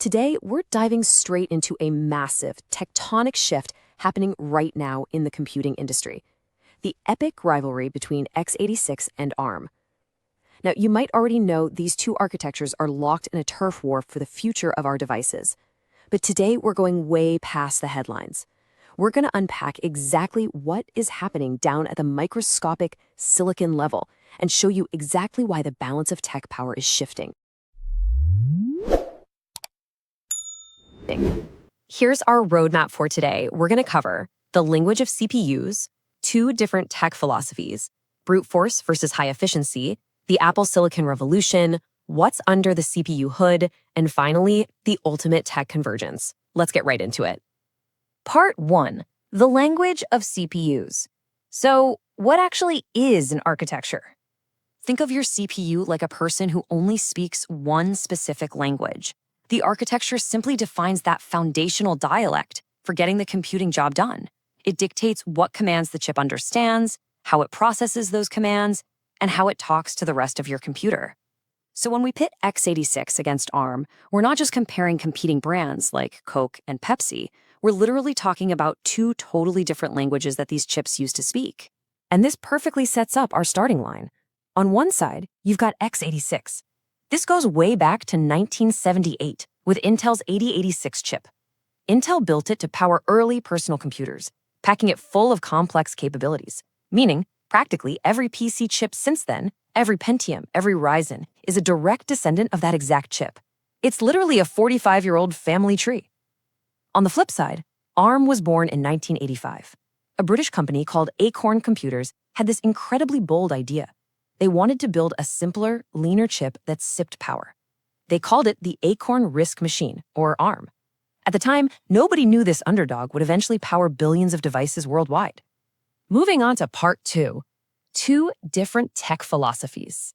Today, we're diving straight into a massive, tectonic shift happening right now in the computing industry. The epic rivalry between x86 and ARM. Now, you might already know these two architectures are locked in a turf war for the future of our devices. But today, we're going way past the headlines. We're going to unpack exactly what is happening down at the microscopic silicon level and show you exactly why the balance of tech power is shifting. Here's our roadmap for today. We're going to cover the language of CPUs, two different tech philosophies, brute force versus high efficiency, the Apple Silicon Revolution, what's under the CPU hood, and finally, the ultimate tech convergence. Let's get right into it. Part 1. The language of CPUs. So, what actually is an architecture? Think of your CPU like a person who only speaks one specific language. The architecture simply defines that foundational dialect for getting the computing job done. It dictates what commands the chip understands, how it processes those commands, and how it talks to the rest of your computer. So when we pit x86 against ARM, we're not just comparing competing brands like Coke and Pepsi. We're literally talking about two totally different languages that these chips use to speak. And this perfectly sets up our starting line. On one side, you've got x86. This goes way back to 1978 with Intel's 8086 chip. Intel built it to power early personal computers, packing it full of complex capabilities, meaning practically every PC chip since then, every Pentium, every Ryzen, is a direct descendant of that exact chip. It's literally a 45-year-old family tree. On the flip side, ARM was born in 1985. A British company called Acorn Computers had this incredibly bold idea. They wanted to build a simpler, leaner chip that sipped power. They called it the Acorn RISC machine, or ARM. At the time, nobody knew this underdog would eventually power billions of devices worldwide. Moving on to part 2, two different tech philosophies.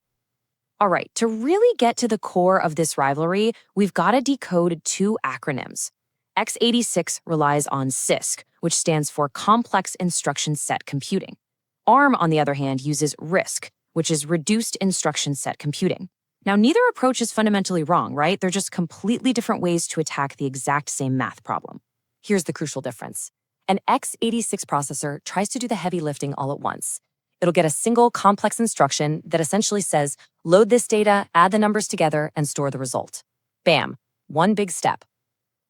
All right, to really get to the core of this rivalry, we've got to decode two acronyms. x86 relies on CISC, which stands for Complex Instruction Set Computing. ARM, on the other hand, uses RISC, which is Reduced Instruction Set Computing. Now, neither approach is fundamentally wrong, right? They're just completely different ways to attack the exact same math problem. Here's the crucial difference. An x86 processor tries to do the heavy lifting all at once. It'll get a single complex instruction that essentially says, load this data, add the numbers together, and store the result. Bam, one big step.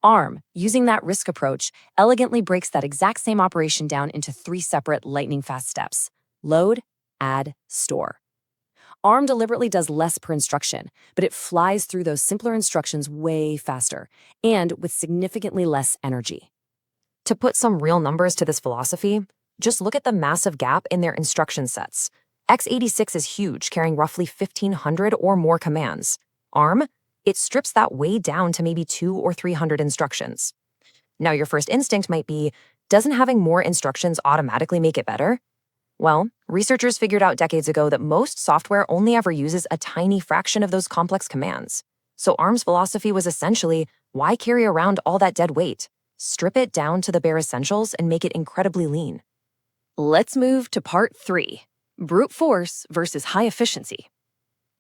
ARM, using that RISC approach, elegantly breaks that exact same operation down into 3 separate lightning-fast steps. Load, add, store. ARM deliberately does less per instruction, but it flies through those simpler instructions way faster, and with significantly less energy. To put some real numbers to this philosophy, just look at the massive gap in their instruction sets. x86 is huge, carrying roughly 1,500 or more commands. ARM, it strips that way down to maybe 200 or 300 instructions. Now, your first instinct might be, doesn't having more instructions automatically make it better? Well, researchers figured out decades ago that most software only ever uses a tiny fraction of those complex commands. So ARM's philosophy was essentially, why carry around all that dead weight? Strip it down to the bare essentials and make it incredibly lean. Let's move to part 3, brute force versus high efficiency.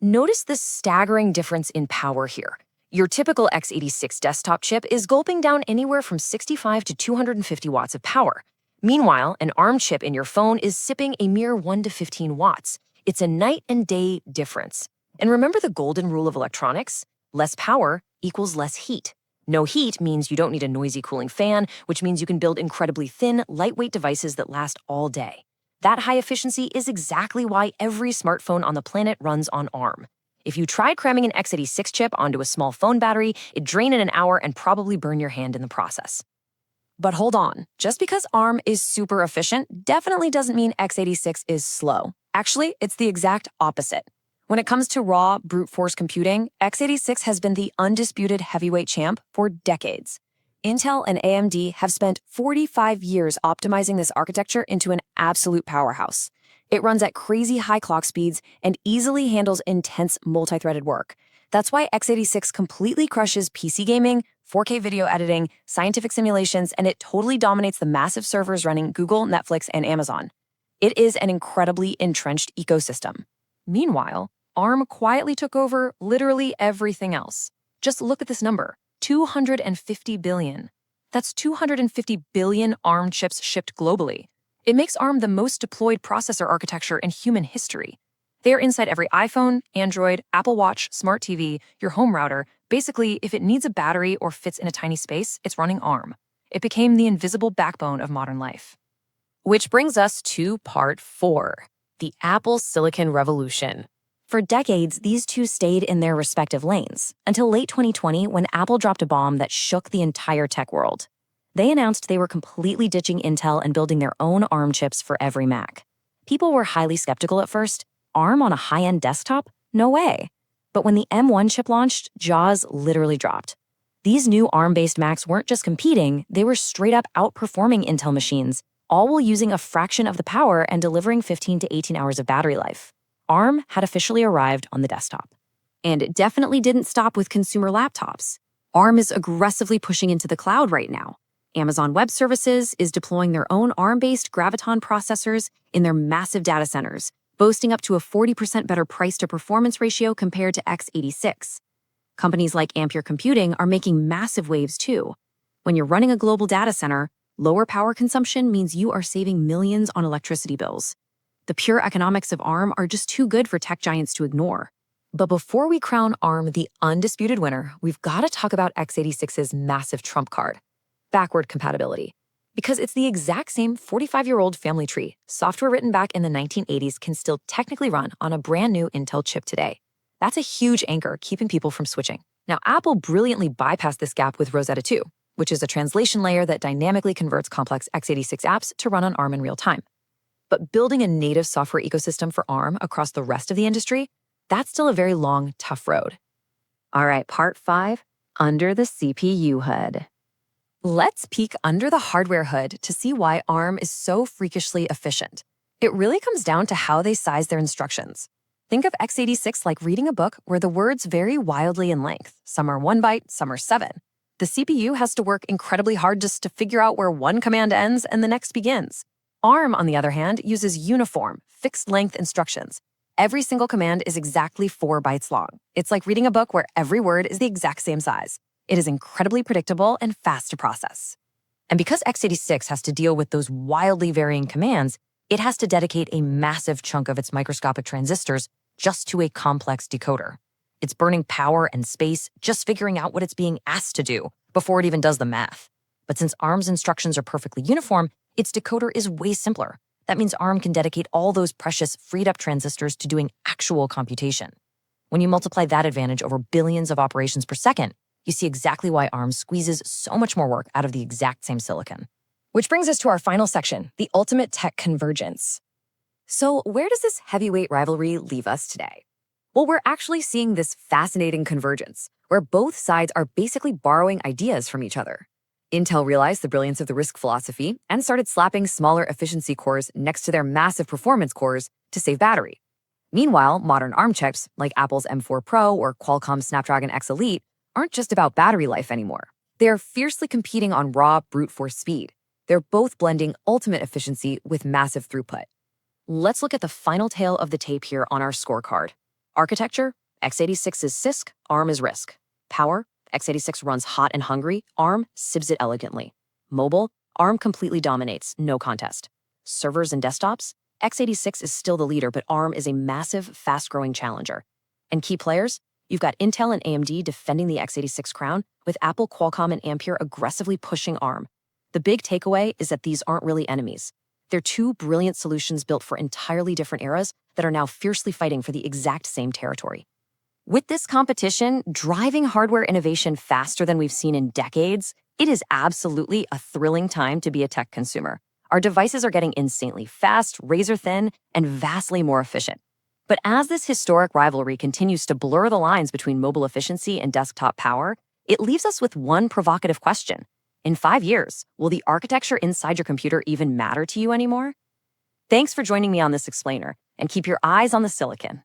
Notice the staggering difference in power here. Your typical x86 desktop chip is gulping down anywhere from 65 to 250 watts of power. Meanwhile, an ARM chip in your phone is sipping a mere 1 to 15 watts. It's a night and day difference. And remember the golden rule of electronics? Less power equals less heat. No heat means you don't need a noisy cooling fan, which means you can build incredibly thin, lightweight devices that last all day. That high efficiency is exactly why every smartphone on the planet runs on ARM. If you tried cramming an x86 chip onto a small phone battery, it'd drain in an hour and probably burn your hand in the process. But hold on, just because ARM is super efficient definitely doesn't mean x86 is slow. Actually, it's the exact opposite. When it comes to raw, brute force computing, x86 has been the undisputed heavyweight champ for decades. Intel and AMD have spent 45 years optimizing this architecture into an absolute powerhouse. It runs at crazy high clock speeds and easily handles intense multi-threaded work. That's why x86 completely crushes PC gaming, 4K video editing, scientific simulations, and it totally dominates the massive servers running Google, Netflix, and Amazon. It is an incredibly entrenched ecosystem. Meanwhile, ARM quietly took over literally everything else. Just look at this number, 250 billion. That's 250 billion ARM chips shipped globally. It makes ARM the most deployed processor architecture in human history. They are inside every iPhone, Android, Apple Watch, smart TV, your home router. Basically, if it needs a battery or fits in a tiny space, it's running ARM. It became the invisible backbone of modern life. Which brings us to part 4, the Apple Silicon Revolution. For decades, these two stayed in their respective lanes, until late 2020 when Apple dropped a bomb that shook the entire tech world. They announced they were completely ditching Intel and building their own ARM chips for every Mac. People were highly skeptical at first. ARM on a high-end desktop? No way. But when the M1 chip launched, jaws literally dropped. These new ARM-based Macs weren't just competing, they were straight up outperforming Intel machines, all while using a fraction of the power and delivering 15 to 18 hours of battery life. ARM had officially arrived on the desktop. And it definitely didn't stop with consumer laptops. ARM is aggressively pushing into the cloud right now. Amazon Web Services is deploying their own ARM-based Graviton processors in their massive data centers, boasting up to a 40% better price-to-performance ratio compared to x86. Companies like Ampere Computing are making massive waves too. When you're running a global data center, lower power consumption means you are saving millions on electricity bills. The pure economics of ARM are just too good for tech giants to ignore. But before we crown ARM the undisputed winner, we've got to talk about x86's massive trump card: backward compatibility. Because it's the exact same 45-year-old family tree, software written back in the 1980s can still technically run on a brand new Intel chip today. That's a huge anchor keeping people from switching. Now, Apple brilliantly bypassed this gap with Rosetta 2, which is a translation layer that dynamically converts complex x86 apps to run on ARM in real time. But building a native software ecosystem for ARM across the rest of the industry, that's still a very long, tough road. All right, part 5, under the CPU hood. Let's peek under the hardware hood to see why ARM is so freakishly efficient. It really comes down to how they size their instructions. Think of x86 like reading a book where the words vary wildly in length. Some are 1 byte, some are 7. The CPU has to work incredibly hard just to figure out where one command ends and the next begins. ARM, on the other hand, uses uniform, fixed-length instructions. Every single command is exactly 4 bytes long. It's like reading a book where every word is the exact same size. It is incredibly predictable and fast to process. And because x86 has to deal with those wildly varying commands, it has to dedicate a massive chunk of its microscopic transistors just to a complex decoder. It's burning power and space just figuring out what it's being asked to do before it even does the math. But since ARM's instructions are perfectly uniform, its decoder is way simpler. That means ARM can dedicate all those precious freed-up transistors to doing actual computation. When you multiply that advantage over billions of operations per second, you see exactly why ARM squeezes so much more work out of the exact same silicon. Which brings us to our final section, the ultimate tech convergence. So where does this heavyweight rivalry leave us today? Well, we're actually seeing this fascinating convergence, where both sides are basically borrowing ideas from each other. Intel realized the brilliance of the RISC philosophy and started slapping smaller efficiency cores next to their massive performance cores to save battery. Meanwhile, modern ARM chips, like Apple's M4 Pro or Qualcomm's Snapdragon X Elite, aren't just about battery life anymore. They're fiercely competing on raw brute force speed. They're both blending ultimate efficiency with massive throughput. Let's look at the final tail of the tape here on our scorecard. Architecture, x86 is CISC, ARM is RISC. Power, x86 runs hot and hungry, ARM sibs it elegantly. Mobile, ARM completely dominates, no contest. Servers and desktops, x86 is still the leader, but ARM is a massive, fast-growing challenger. And key players, you've got Intel and AMD defending the x86 crown, with Apple, Qualcomm, and Ampere aggressively pushing ARM. The big takeaway is that these aren't really enemies. They're two brilliant solutions built for entirely different eras that are now fiercely fighting for the exact same territory. With this competition driving hardware innovation faster than we've seen in decades, it is absolutely a thrilling time to be a tech consumer. Our devices are getting insanely fast, razor-thin, and vastly more efficient. But as this historic rivalry continues to blur the lines between mobile efficiency and desktop power, it leaves us with one provocative question. In 5 years, will the architecture inside your computer even matter to you anymore? Thanks for joining me on this explainer, and keep your eyes on the silicon.